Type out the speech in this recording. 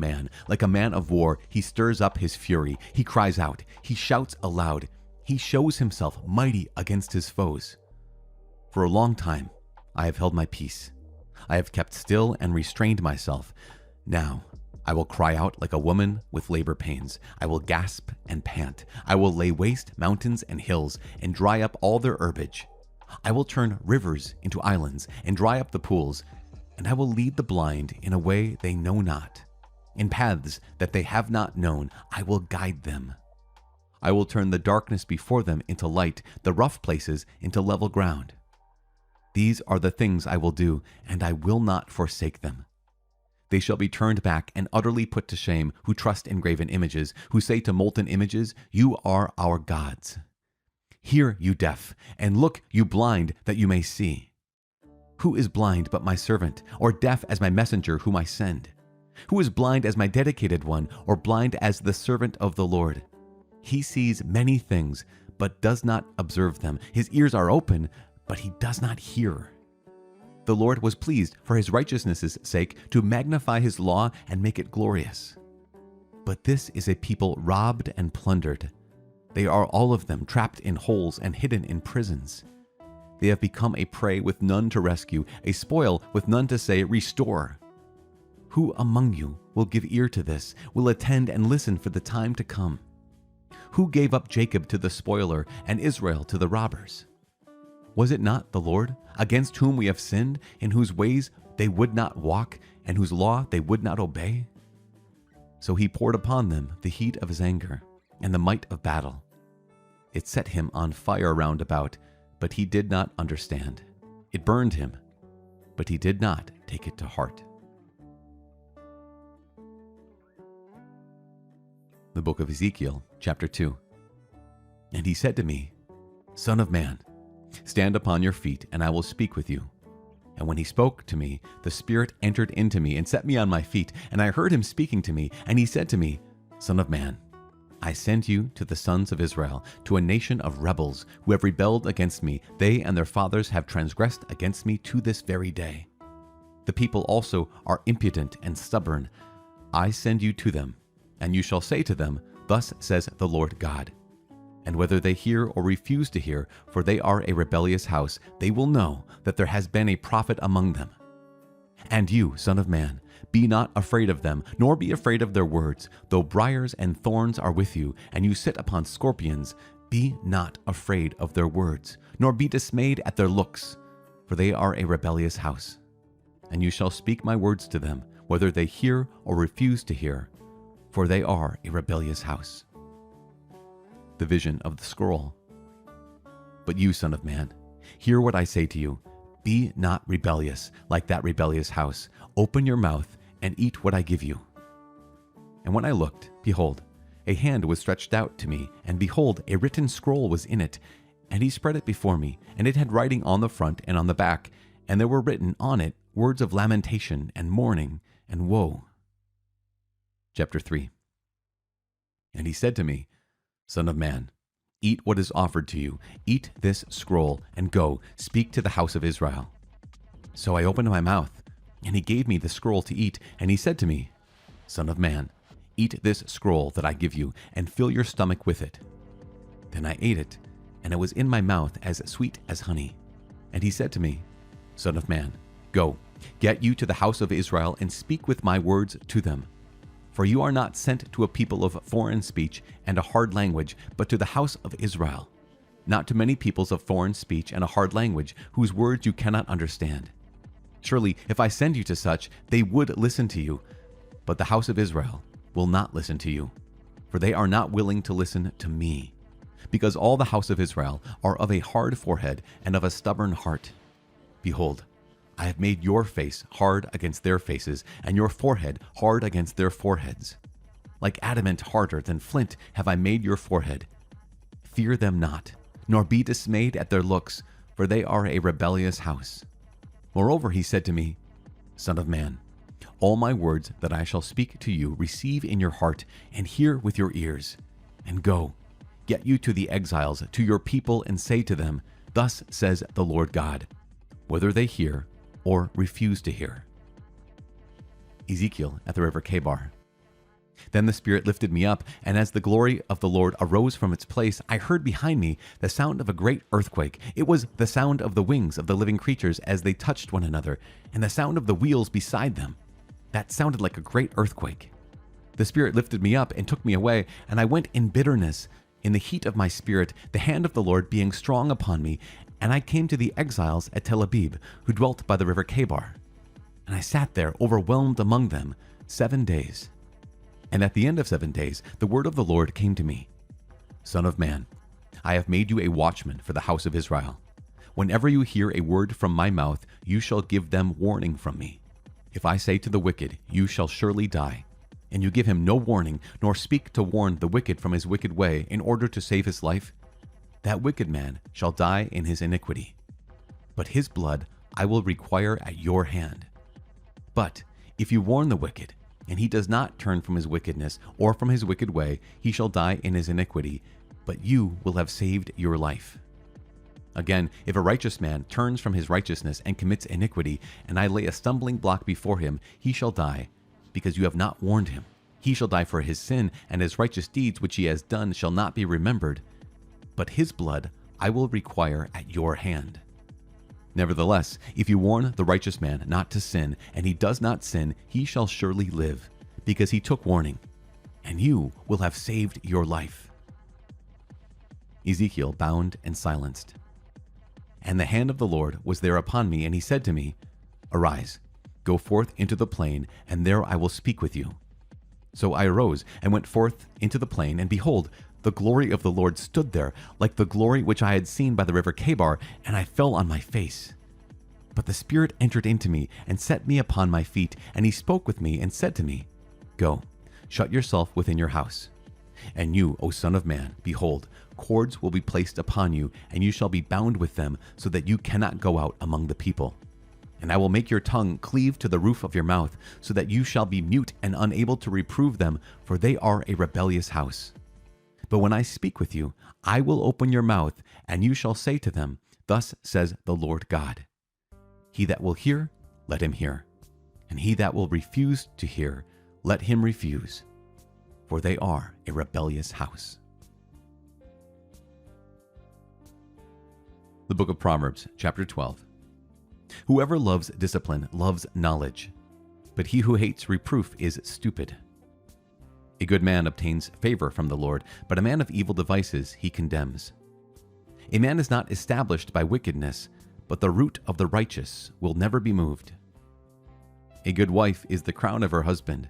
man. Like a man of war, he stirs up his fury. He cries out. He shouts aloud. He shows himself mighty against his foes. For a long time, I have held my peace. I have kept still and restrained myself. Now, I will cry out like a woman with labor pains. I will gasp and pant. I will lay waste mountains and hills and dry up all their herbage. I will turn rivers into islands and dry up the pools, and I will lead the blind in a way they know not. In paths that they have not known, I will guide them. I will turn the darkness before them into light, the rough places into level ground. These are the things I will do, and I will not forsake them. They shall be turned back and utterly put to shame who trust in graven images, who say to molten images, "You are our gods." Hear, you deaf, and look, you blind, that you may see. Who is blind but my servant, or deaf as my messenger whom I send? Who is blind as my dedicated one, or blind as the servant of the Lord? He sees many things, but does not observe them. His ears are open, but he does not hear. The Lord was pleased for his righteousness' sake to magnify his law and make it glorious. But this is a people robbed and plundered. They are all of them trapped in holes and hidden in prisons. They have become a prey with none to rescue, a spoil with none to say, "Restore." Who among you will give ear to this, will attend and listen for the time to come? Who gave up Jacob to the spoiler and Israel to the robbers? Was it not the Lord, against whom we have sinned, in whose ways they would not walk, and whose law they would not obey? So he poured upon them the heat of his anger and the might of battle. It set him on fire round about, but he did not understand. It burned him, but he did not take it to heart. The book of Ezekiel, chapter 2. And he said to me, "Son of man, stand upon your feet, and I will speak with you." And when he spoke to me, the Spirit entered into me and set me on my feet, and I heard him speaking to me, and he said to me, "Son of man, I send you to the sons of Israel, to a nation of rebels who have rebelled against me. They and their fathers have transgressed against me to this very day. The people also are impudent and stubborn. I send you to them, and you shall say to them, 'Thus says the Lord God.' And whether they hear or refuse to hear, for they are a rebellious house, they will know that there has been a prophet among them. And you, son of man, be not afraid of them, nor be afraid of their words. Though briars and thorns are with you, and you sit upon scorpions, be not afraid of their words, nor be dismayed at their looks, for they are a rebellious house. And you shall speak my words to them, whether they hear or refuse to hear, for they are a rebellious house." The vision of the scroll. But you, son of man, hear what I say to you. Be not rebellious like that rebellious house. Open your mouth and eat what I give you. And when I looked, behold, a hand was stretched out to me, and behold, a written scroll was in it. And he spread it before me, and it had writing on the front and on the back, and there were written on it words of lamentation and mourning and woe. Chapter 3. And he said to me, "Son of man, eat what is offered to you. Eat this scroll, and go, speak to the house of Israel." So I opened my mouth, and he gave me the scroll to eat, and he said to me, "Son of man, eat this scroll that I give you, and fill your stomach with it." Then I ate it, and it was in my mouth as sweet as honey. And he said to me, "Son of man, go, get you to the house of Israel, and speak with my words to them. For you are not sent to a people of foreign speech and a hard language, but to the house of Israel, not to many peoples of foreign speech and a hard language, whose words you cannot understand. Surely, if I send you to such, they would listen to you, but the house of Israel will not listen to you, for they are not willing to listen to me, because all the house of Israel are of a hard forehead and of a stubborn heart. Behold, I have made your face hard against their faces, and your forehead hard against their foreheads. Like adamant harder than flint have I made your forehead. Fear them not, nor be dismayed at their looks, for they are a rebellious house." Moreover, he said to me, "Son of man, all my words that I shall speak to you receive in your heart, and hear with your ears. And go, get you to the exiles, to your people, and say to them, 'Thus says the Lord God,' whether they hear or refuse to hear." Ezekiel at the river Chebar. Then the Spirit lifted me up, and as the glory of the Lord arose from its place, I heard behind me the sound of a great earthquake. It was the sound of the wings of the living creatures as they touched one another, and the sound of the wheels beside them. That sounded like a great earthquake. The Spirit lifted me up and took me away, and I went in bitterness, in the heat of my spirit, the hand of the Lord being strong upon me, and I came to the exiles at Tel Abib, who dwelt by the river Chebar. And I sat there, overwhelmed among them, 7 days. And at the end of 7 days, the word of the Lord came to me. Son of man, I have made you a watchman for the house of Israel. Whenever you hear a word from my mouth, you shall give them warning from me. If I say to the wicked, you shall surely die, and you give him no warning, nor speak to warn the wicked from his wicked way in order to save his life, that wicked man shall die in his iniquity. But his blood I will require at your hand. But if you warn the wicked, and he does not turn from his wickedness or from his wicked way, he shall die in his iniquity, but you will have saved your life. Again, if a righteous man turns from his righteousness and commits iniquity, and I lay a stumbling block before him, he shall die, because you have not warned him. He shall die for his sin, and his righteous deeds which he has done shall not be remembered. But his blood I will require at your hand. Nevertheless, if you warn the righteous man not to sin, and he does not sin, he shall surely live, because he took warning, and you will have saved your life. Ezekiel bound and silenced. And the hand of the Lord was there upon me, and he said to me, Arise, go forth into the plain, and there I will speak with you. So I arose and went forth into the plain, and behold, the glory of the Lord stood there, like the glory which I had seen by the river Chebar, and I fell on my face. But the Spirit entered into me and set me upon my feet, and he spoke with me and said to me, Go, shut yourself within your house. And you, O son of man, behold, cords will be placed upon you, and you shall be bound with them, so that you cannot go out among the people. And I will make your tongue cleave to the roof of your mouth, so that you shall be mute and unable to reprove them, for they are a rebellious house. But when I speak with you, I will open your mouth, and you shall say to them, Thus says the Lord God. He that will hear, let him hear. And he that will refuse to hear, let him refuse. For they are a rebellious house. The book of Proverbs, chapter 12. Whoever loves discipline loves knowledge, but he who hates reproof is stupid. A good man obtains favor from the Lord, but a man of evil devices he condemns. A man is not established by wickedness, but the root of the righteous will never be moved. A good wife is the crown of her husband,